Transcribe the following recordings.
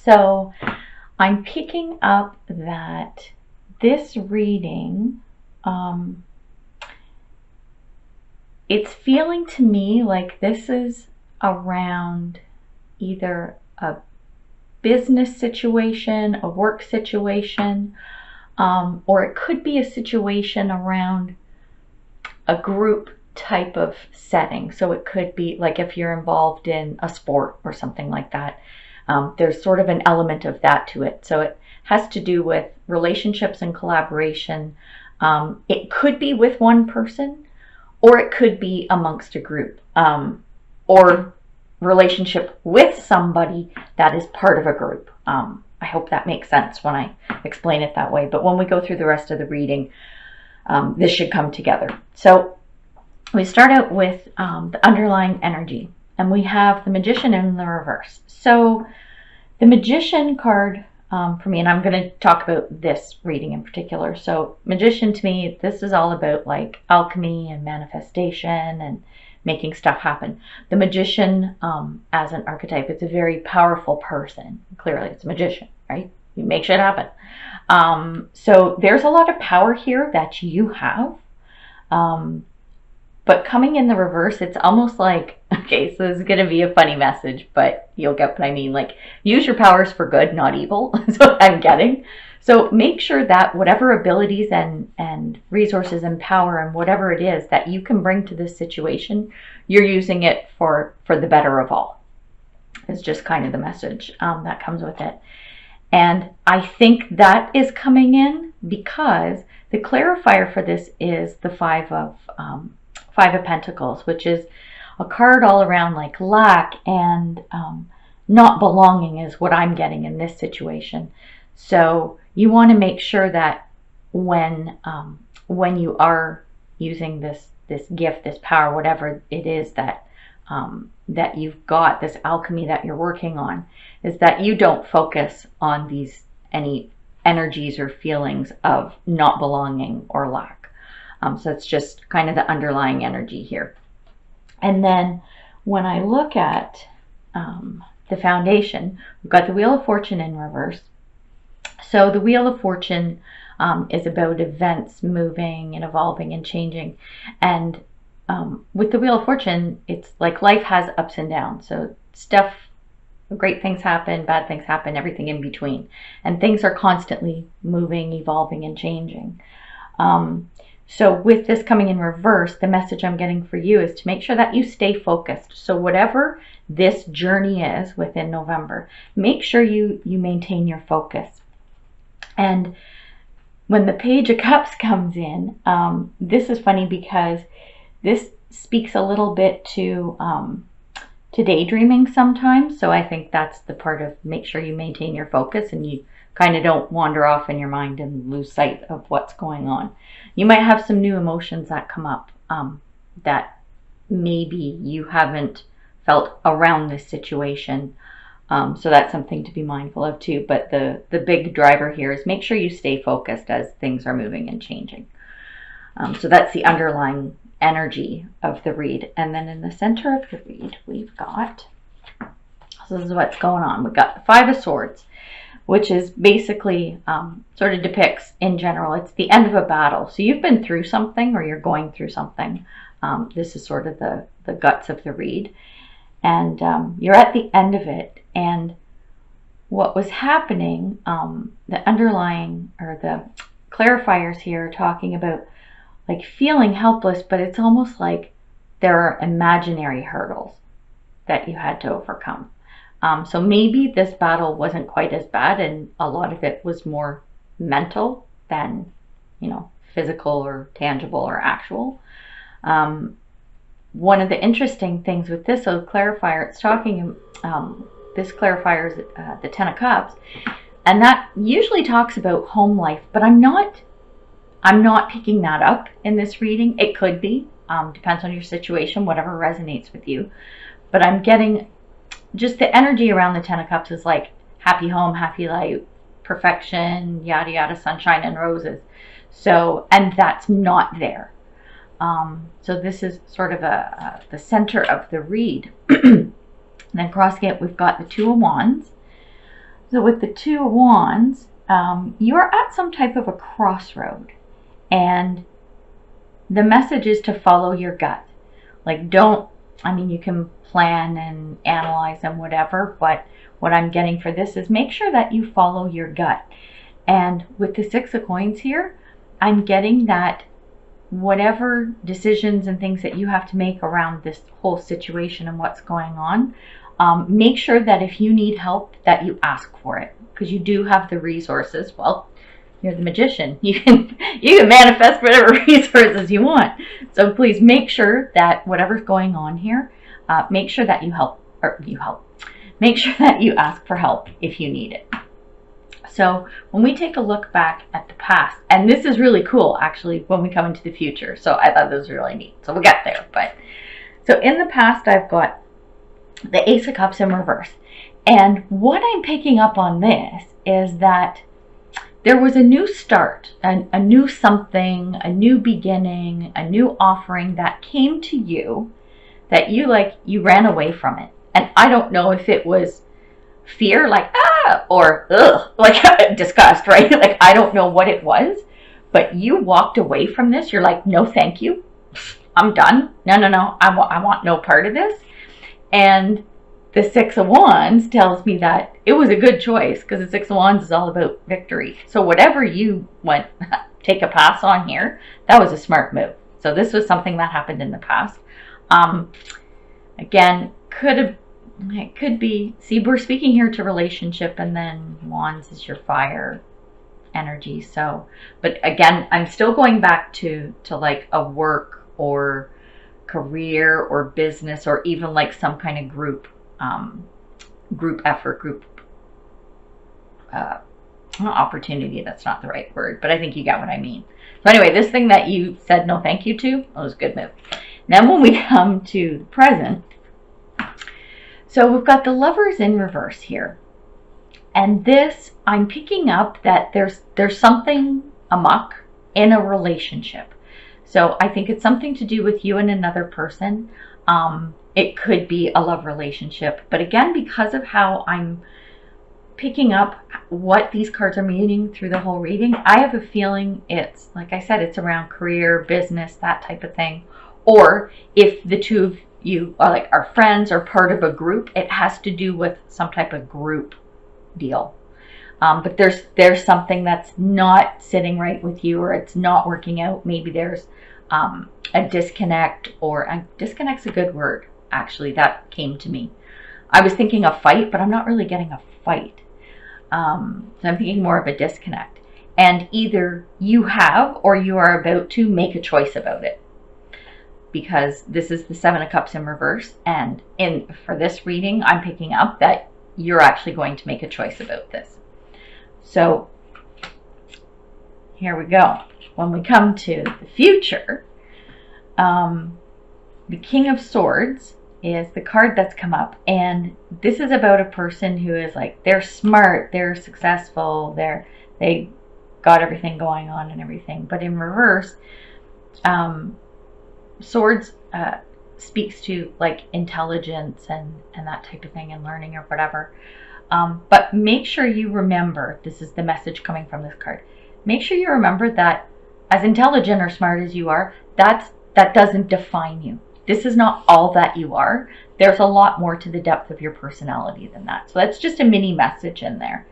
So I'm picking up that this reading, it's feeling to me like this is around either a business situation, a work situation, or it could be a situation around a group type of setting. So it could be like if you're involved in a sport or something like that. There's sort of an element of that to it. So it has to do with relationships and collaboration. It could be with one person, or it could be amongst a group, or relationship with somebody that is part of a group. I hope that makes sense when I explain it that way. But when we go through the rest of the reading, this should come together. So we start out with the underlying energy, and we have the Magician in the reverse. So the Magician card for me, and I'm going to talk about this reading in particular. So Magician, to me, this is all about like alchemy and manifestation and making stuff happen. The Magician, as an archetype, it's a very powerful person. Clearly, it's a magician, right? You make shit happen. So there's a lot of power here that you have. But coming in the reverse, it's almost like, okay, so this is going to be a funny message, but you'll get what I mean. Like, use your powers for good, not evil, is what I'm getting. So make sure that whatever abilities and resources and power and whatever it is that you can bring to this situation, you're using it for the better of all. It's just kind of the message that comes with it. And I think that is coming in because the clarifier for this is the Five of Pentacles, which is a card all around like lack and not belonging is what I'm getting in this situation. So you want to make sure that when you are using this gift, this power, whatever it is that that you've got, this alchemy that you're working on, is that you don't focus on any energies or feelings of not belonging or lack. So it's just kind of the underlying energy here. And then when I look at the foundation, we've got the Wheel of Fortune in reverse. So the Wheel of Fortune is about events moving and evolving and changing. And with the Wheel of Fortune, it's like life has ups and downs. So stuff, great things happen, bad things happen, everything in between. And things are constantly moving, evolving, and changing. So with this coming in reverse, the message I'm getting for you is to make sure that you stay focused. So whatever this journey is within November, make sure you maintain your focus. And when the Page of Cups comes in, this is funny because this speaks a little bit to daydreaming sometimes. So I think that's the part of make sure you maintain your focus and you kind of don't wander off in your mind and lose sight of what's going on. You might have some new emotions that come up that maybe you haven't felt around this situation. So that's something to be mindful of too. But the big driver here is make sure you stay focused as things are moving and changing. So that's the underlying energy of the read. And then in the center of the read, we've got, so this is what's going on. We've got the Five of Swords, which is basically sort of depicts in general, it's the end of a battle. So you've been through something or you're going through something. This is sort of the guts of the read. And you're at the end of it. And what was happening, the underlying or the clarifiers here are talking about like feeling helpless, but it's almost like there are imaginary hurdles that you had to overcome. So maybe this battle wasn't quite as bad and a lot of it was more mental than, physical or tangible or actual. One of the interesting things with this clarifier, it's talking, this clarifier is the Ten of Cups, and that usually talks about home life, but I'm not picking that up in this reading. It could be, depends on your situation, whatever resonates with you. But I'm getting just the energy around the Ten of Cups is like happy home, happy life, perfection, yada yada, sunshine and roses. So, and that's not there. So this is sort of the center of the read. And then crossing it, we've got the Two of Wands. So with the Two of Wands, you are at some type of a crossroad, and the message is to follow your gut. Like, don't, I mean, you can plan and analyze and whatever, but what I'm getting for this is make sure that you follow your gut. And with the Six of Coins here, I'm getting that whatever decisions and things that you have to make around this whole situation and what's going on, make sure that if you need help, that you ask for it, because you do have the resources. Well, you're the magician. You can manifest whatever resources you want. So please make sure that whatever's going on here, make sure that you help. Make sure that you ask for help if you need it. So when we take a look back at the past, and this is really cool actually when we come into the future, so I thought this was really neat. So we'll get there. But so in the past, I've got the Ace of Cups in reverse. And what I'm picking up on this is that there was a new start, a new something, a new beginning, a new offering that came to you that you ran away from it. And I don't know if it was fear, like, or ugh, like disgust, right? Like, I don't know what it was, but you walked away from this. You're like, no, thank you. I'm done. No. I want no part of this. And the Six of Wands tells me that it was a good choice, because the Six of Wands is all about victory. So whatever you went, take a pass on here, that was a smart move. So this was something that happened in the past. Again, it could be, see, we're speaking here to relationship, and then Wands is your fire energy. So, but again, I'm still going back to like a work or career or business, or even like some kind of group effort, opportunity. That's not the right word, but I think you got what I mean. So anyway, this thing that you said no thank you to, that was a good move. Then when we come to the present, so we've got the Lovers in reverse here. And this, I'm picking up that there's something amok in a relationship. So I think it's something to do with you and another person. It could be a love relationship. But again, because of how I'm picking up what these cards are meaning through the whole reading, I have a feeling it's, like I said, it's around career, business, that type of thing. Or if the two of you are friends or part of a group, it has to do with some type of group deal. But there's something that's not sitting right with you, or it's not working out. Maybe there's a disconnect, or disconnect's a good word, actually, that came to me. I was thinking a fight, but I'm not really getting a fight. So I'm thinking more of a disconnect. And either you have, or you are about to make a choice about it. Because this is the Seven of Cups in reverse. And for this reading, I'm picking up that you're actually going to make a choice about this. So here we go. When we come to the future, the King of Swords is the card that's come up, and this is about a person who is like, they're smart, they're successful, they got everything going on and everything. But in reverse, Swords speaks to like intelligence and that type of thing, and learning or whatever. But make sure you remember, this is the message coming from this card, make sure you remember that as intelligent or smart as you are, that doesn't define you. This is not all that you are. There's a lot more to the depth of your personality than that. So that's just a mini message in there.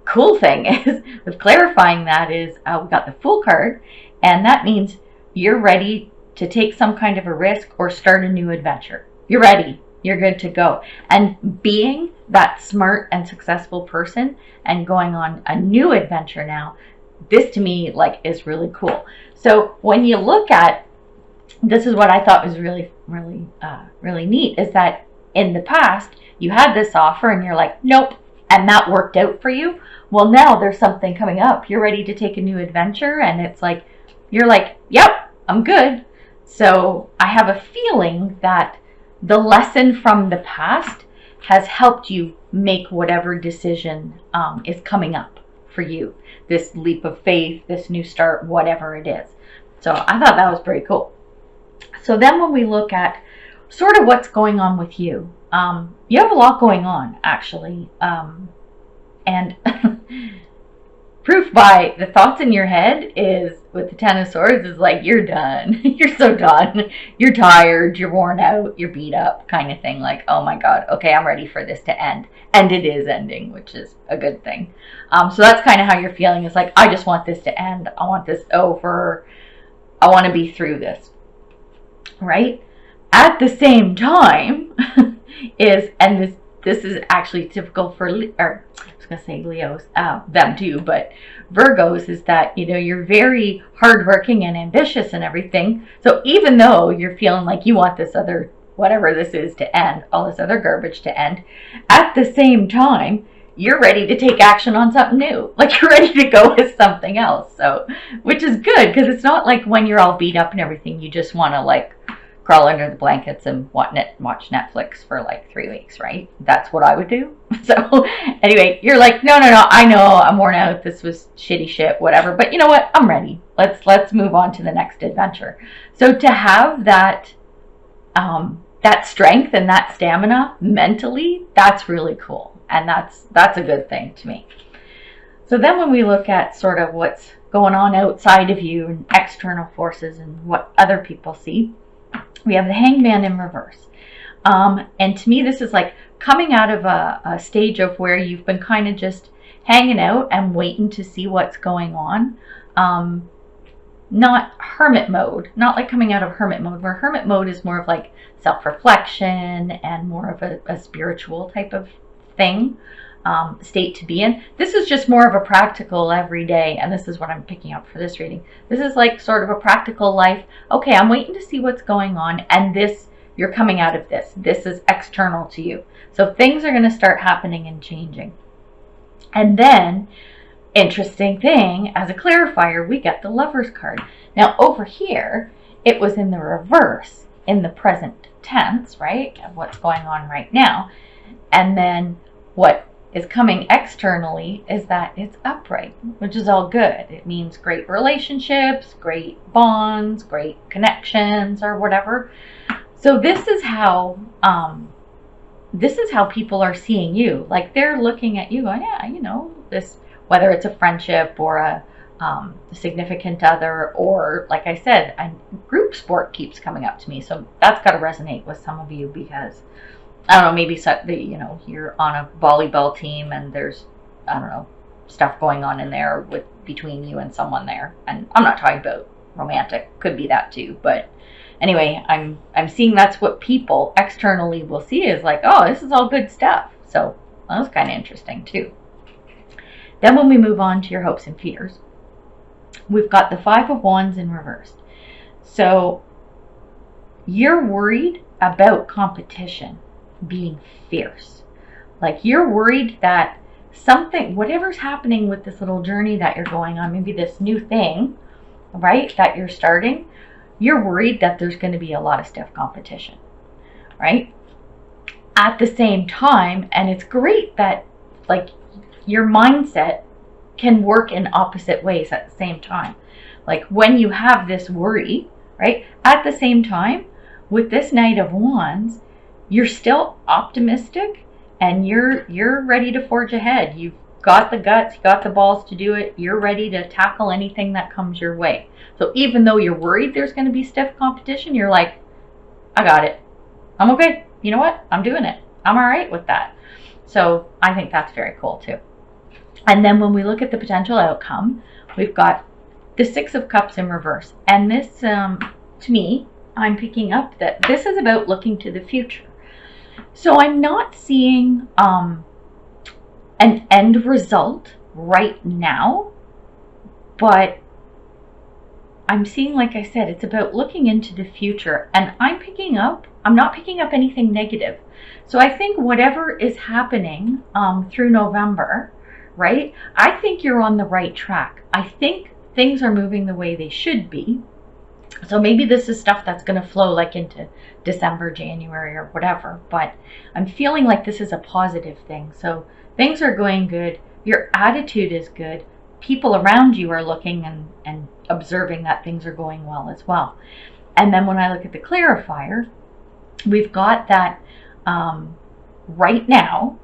Cool thing is, with clarifying that, is we got the Fool card, and that means you're ready to take some kind of a risk or start a new adventure. You're ready. You're good to go. And being that smart and successful person and going on a new adventure now, this to me is really cool. So when you look at, this is what I thought was really neat, is that in the past you had this offer and you're like, nope, and that worked out for you. Well, now there's something coming up. You're ready to take a new adventure, and it's like, you're like, yep, I'm good. So I have a feeling that the lesson from the past has helped you make whatever decision is coming up for you. This leap of faith, this new start, whatever it is. So I thought that was pretty cool. So then when we look at sort of what's going on with you, you have a lot going on, actually. And proof by the thoughts in your head is, with the Ten of Swords, is like, you're done. You're so done. You're tired. You're worn out. You're beat up, kind of thing. Like, oh my God, okay, I'm ready for this to end. And it is ending, which is a good thing. So that's kind of how you're feeling. It's like, I just want this to end. I want this over. I want to be through this. Right? At the same time, and this is actually typical for, or I was going to say Leos, them too, but Virgos, is that, you know, you're very hardworking and ambitious and everything. So even though you're feeling like you want this other, whatever this is, to end, all this other garbage to end, at the same time, you're ready to take action on something new. Like, you're ready to go with something else. So, which is good, because it's not like when you're all beat up and everything, you just want to like crawl under the blankets and watch Netflix for like 3 weeks, right? That's what I would do. So anyway, you're like, no, I know I'm worn out. This was shitty shit, whatever. But you know what? I'm ready. Let's move on to the next adventure. So to have that that strength and that stamina mentally, that's really cool. And that's a good thing to me. So then when we look at sort of what's going on outside of you and external forces and what other people see, we have the Hangman in reverse. And to me, this is like coming out of a stage of where you've been kind of just hanging out and waiting to see what's going on. Not hermit mode, not like coming out of hermit mode, where hermit mode is more of like self-reflection and more of a spiritual type of thing, state to be in. This is just more of a practical everyday, and this is what I'm picking up for this reading. This is like sort of a practical life. Okay, I'm waiting to see what's going on, and this, you're coming out of this. This is external to you. So things are going to start happening and changing. And then, interesting thing, as a clarifier, we get the Lover's card. Now over here, it was in the reverse, in the present tense, right, of what's going on right now. And then what is coming externally is that it's upright, which is all good. It means great relationships, great bonds, great connections, or whatever. So this is how people are seeing you. Like, they're looking at you going, yeah, you know, this, whether it's a friendship or a significant other, or like I said, a group sport keeps coming up to me. So that's got to resonate with some of you, because I don't know, maybe you know, you're on a volleyball team and there's, I don't know, stuff going on in there between you and someone there. And I'm not talking about romantic, could be that too. But anyway, I'm seeing that's what people externally will see, is like, oh, this is all good stuff. So that was kind of interesting too. Then when we move on to your hopes and fears, we've got the Five of Wands in reverse. So you're worried about competition being fierce. Like, you're worried that something, whatever's happening with this little journey that you're going on, maybe this new thing, right, that you're starting, you're worried that there's going to be a lot of stiff competition, right? At the same time, and it's great that, like, your mindset can work in opposite ways at the same time. Like, when you have this worry, right, at the same time, with this Knight of Wands, you're still optimistic and you're ready to forge ahead. You've got the guts, you got the balls to do it. You're ready to tackle anything that comes your way. So even though you're worried there's going to be stiff competition, you're like, I got it. I'm okay. You know what? I'm doing it. I'm all right with that. So I think that's very cool too. And then when we look at the potential outcome, we've got the Six of Cups in reverse. And this, to me, I'm picking up that this is about looking to the future. So I'm not seeing an end result right now, but I'm seeing, like I said, it's about looking into the future. And I'm not picking up anything negative. So I think whatever is happening through November, right, I think you're on the right track. I think things are moving the way they should be. So maybe this is stuff that's going to flow like into December, January, or whatever. But I'm feeling like this is a positive thing. So things are going good. Your attitude is good. People around you are looking and observing that things are going well as well. And then when I look at the clarifier, we've got that right now,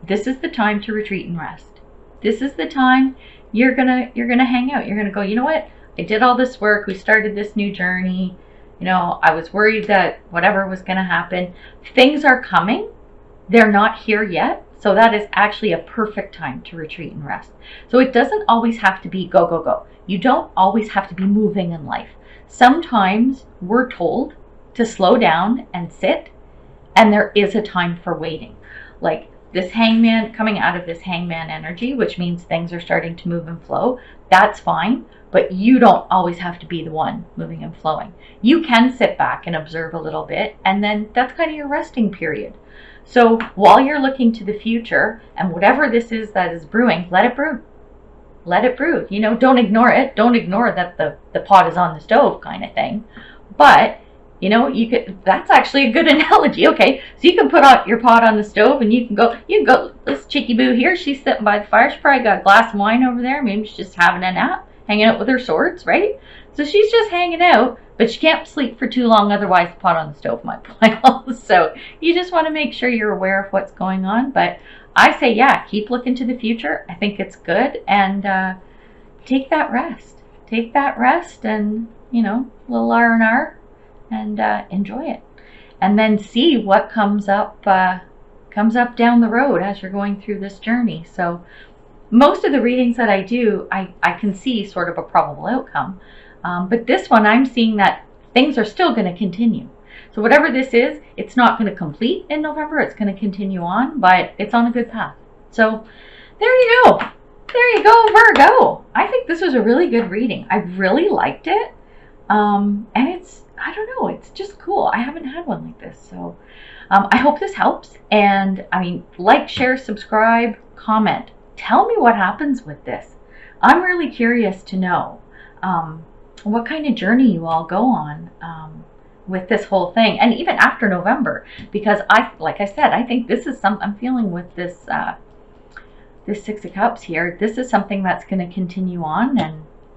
This is the time to retreat and rest. This is the time you're gonna hang out. You're gonna go, you know what? I did all this work. We started this new journey. You know, I was worried that whatever was gonna happen. Things are coming. They're not here yet. So that is actually a perfect time to retreat and rest. So it doesn't always have to be go, go, go. You don't always have to be moving in life. Sometimes we're told to slow down and sit, and there is a time for waiting. Like this hangman, coming out of this hangman energy, which means things are starting to move and flow, that's fine, but you don't always have to be the one moving and flowing. You can sit back and observe a little bit, and then that's kind of your resting period. So while you're looking to the future, and whatever this is that is brewing, let it brew. Let it brew. You know, don't ignore it. Don't ignore that the pot is on the stove kind of thing. But you know, you could, that's actually a good analogy. Okay, so you can put out your pot on the stove and you can go, this chickie boo here, she's sitting by the fire. She probably got a glass of wine over there. Maybe she's just having a nap, hanging out with her swords, right? So she's just hanging out, but she can't sleep for too long, otherwise the pot on the stove might boil. So you just want to make sure you're aware of what's going on. But I say, yeah, keep looking to the future. I think it's good. And take that rest. Take that rest and, you know, a little R&R. And enjoy it, and then see what comes up down the road as you're going through this journey. So most of the readings that I do, I can see sort of a probable outcome, but this one I'm seeing that things are still going to continue. So whatever this is, it's not going to complete in November. It's going to continue on, but it's on a good path. So there you go. There you go, Virgo. I think this was a really good reading. I really liked it, and it's, I don't know, it's just cool. I haven't had one like this. So I hope this helps. And I mean, like, share, subscribe, comment. Tell me what happens with this. I'm really curious to know what kind of journey you all go on with this whole thing. And even after November, because like I said, I think this is I'm feeling with this, this Six of Cups here, this is something that's going to continue on. And